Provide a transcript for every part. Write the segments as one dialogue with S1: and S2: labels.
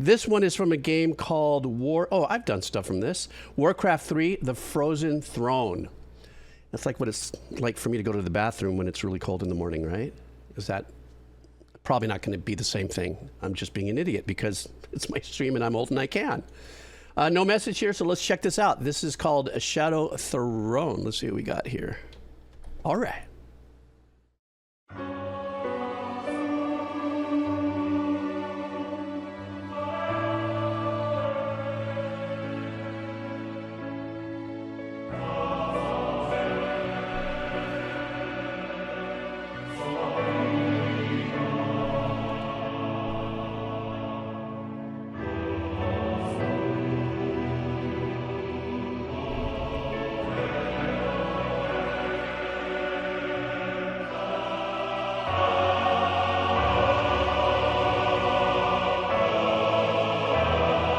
S1: This one is from a game called I've done stuff from this. Warcraft 3, The Frozen Throne. That's like what it's like for me to go to the bathroom when it's really cold in the morning, right? Is that probably not going to be the same thing? I'm just being an idiot because it's my stream and I'm old and I can. No message here, so let's check this out. This is called Shadow Throne. Let's see what we got here. All right.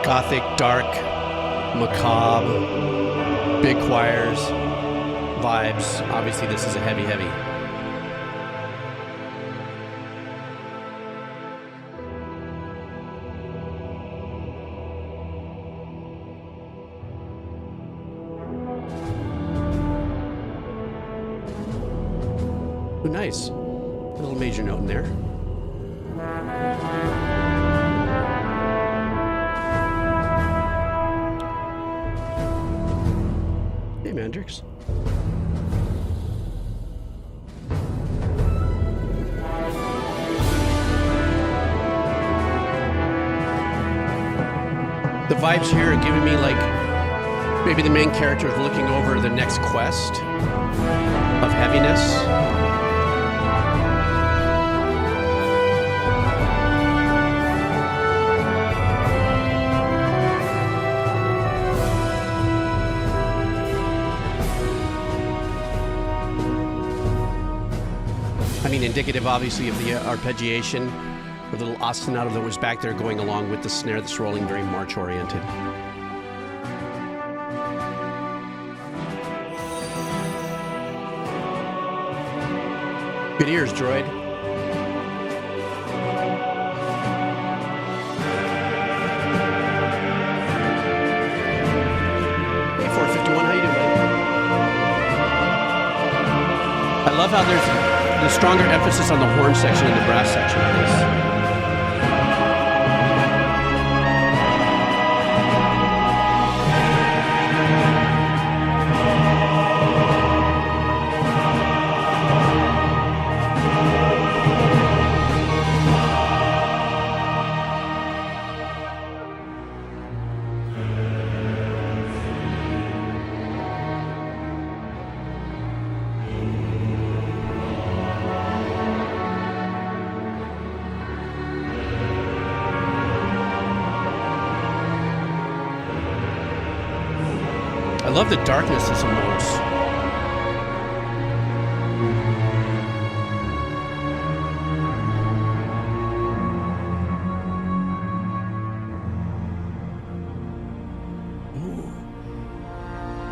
S1: Gothic, dark, macabre, big choirs, vibes. Obviously, this is a heavy. Ooh, nice. A little major note in there. Hey, Mandrix. The vibes here are giving me like maybe the main character is looking over the next quest of heaviness. I mean, indicative, obviously, of the arpeggiation, with a little ostinato that was back there going along with the snare that's rolling, very march-oriented. Good ears, droid. Hey, 451, how you doing, buddy? I love how there's the stronger emphasis on the horn section and the brass section of this. I love the darkness of some notes.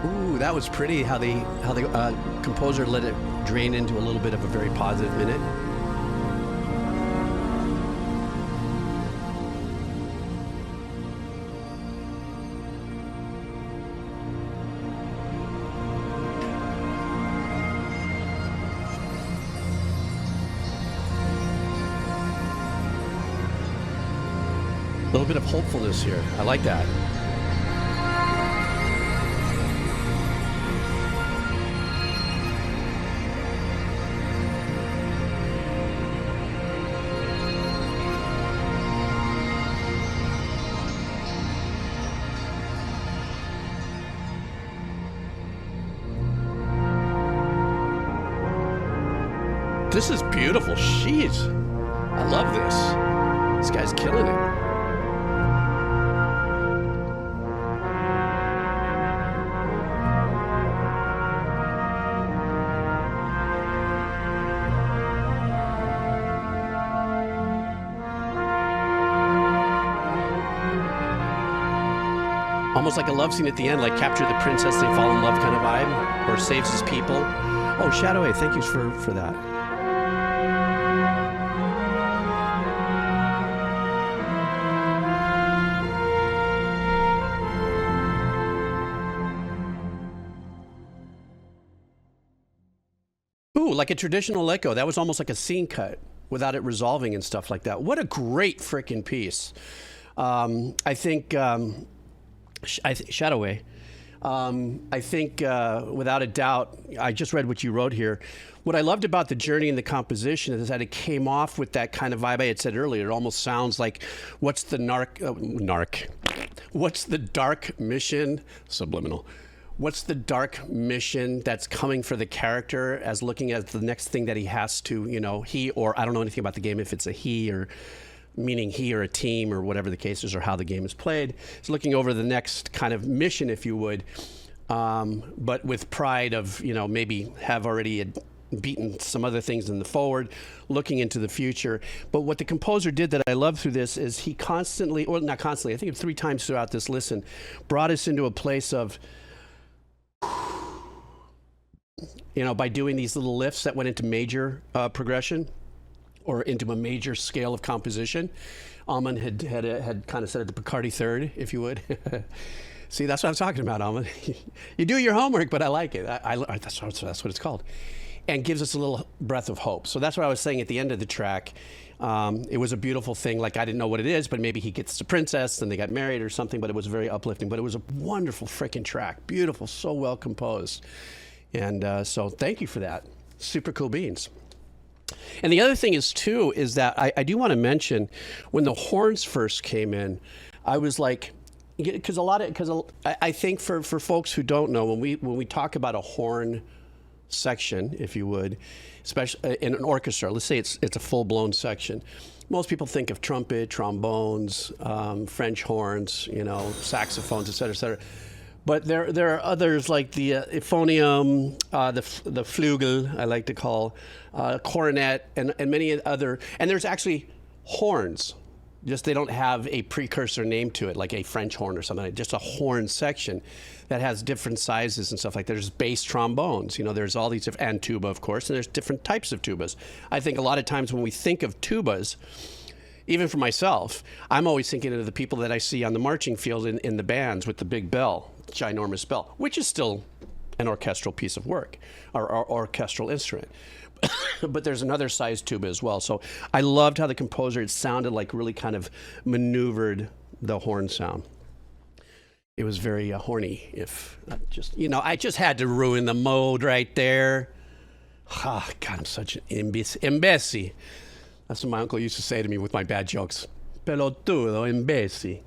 S1: Ooh, that was pretty. How the composer let it drain into a little bit of a very positive minute. A little bit of hopefulness here. I like that. This is beautiful. Jeez. I love this. This guy's killing it. Almost like a love scene at the end, like capture the princess, they fall in love kind of vibe, or saves his people. Oh, Shadow, thank you for that. Ooh, like a traditional echo. That was almost like a scene cut without it resolving and stuff like that. What a great freaking piece. I think Shadowway. I think without a doubt, I just read what you wrote here. What I loved about the journey and the composition is that it came off with that kind of vibe I had said earlier. It almost sounds like, what's the What's the dark mission? Subliminal. What's the dark mission that's coming for the character as looking at the next thing that he has to, he or I don't know anything about the game, if it's a he or meaning he or a team or whatever the case is or how the game is played. It's looking over the next kind of mission, if you would, but with pride of, maybe have already beaten some other things in the forward, looking into the future. But what the composer did that I love through this is he constantly, or not constantly, I think 3 times throughout this listen, brought us into a place of, by doing these little lifts that went into major progression or into a major scale of composition. Alman had kind of said it, the Picardy third, if you would. See, that's what I'm talking about, Alman. You do your homework, but I like it. That's what it's called. And gives us a little breath of hope. So that's what I was saying at the end of the track. It was a beautiful thing. Like, I didn't know what it is, but maybe he gets the princess and they got married or something, but it was very uplifting. But it was a wonderful freaking track. Beautiful, so well composed. And so thank you for that. Super cool beans. And the other thing is, too, is that I do want to mention when the horns first came in, I was like, because I think for folks who don't know, when we talk about a horn section, if you would, especially in an orchestra, let's say it's a full-blown section. Most people think of trumpet, trombones, French horns, saxophones, et cetera, et cetera. But there are others like the euphonium, the flugel, I like to call, cornet, and many other. And there's actually horns. Just they don't have a precursor name to it, like a French horn or something. Just a horn section that has different sizes and stuff like that. There's bass trombones. There's all these different, and tuba, of course, and there's different types of tubas. I think a lot of times when we think of tubas, even for myself, I'm always thinking of the people that I see on the marching field in the bands with the big bell, ginormous bell, which is still an orchestral piece of work, or orchestral instrument. But there's another size tuba as well. So I loved how the composer, it sounded like really kind of maneuvered the horn sound. It was very horny, if just, I just had to ruin the mode right there. God, I'm such an imbécil. That's what my uncle used to say to me with my bad jokes. Pelotudo, imbécil.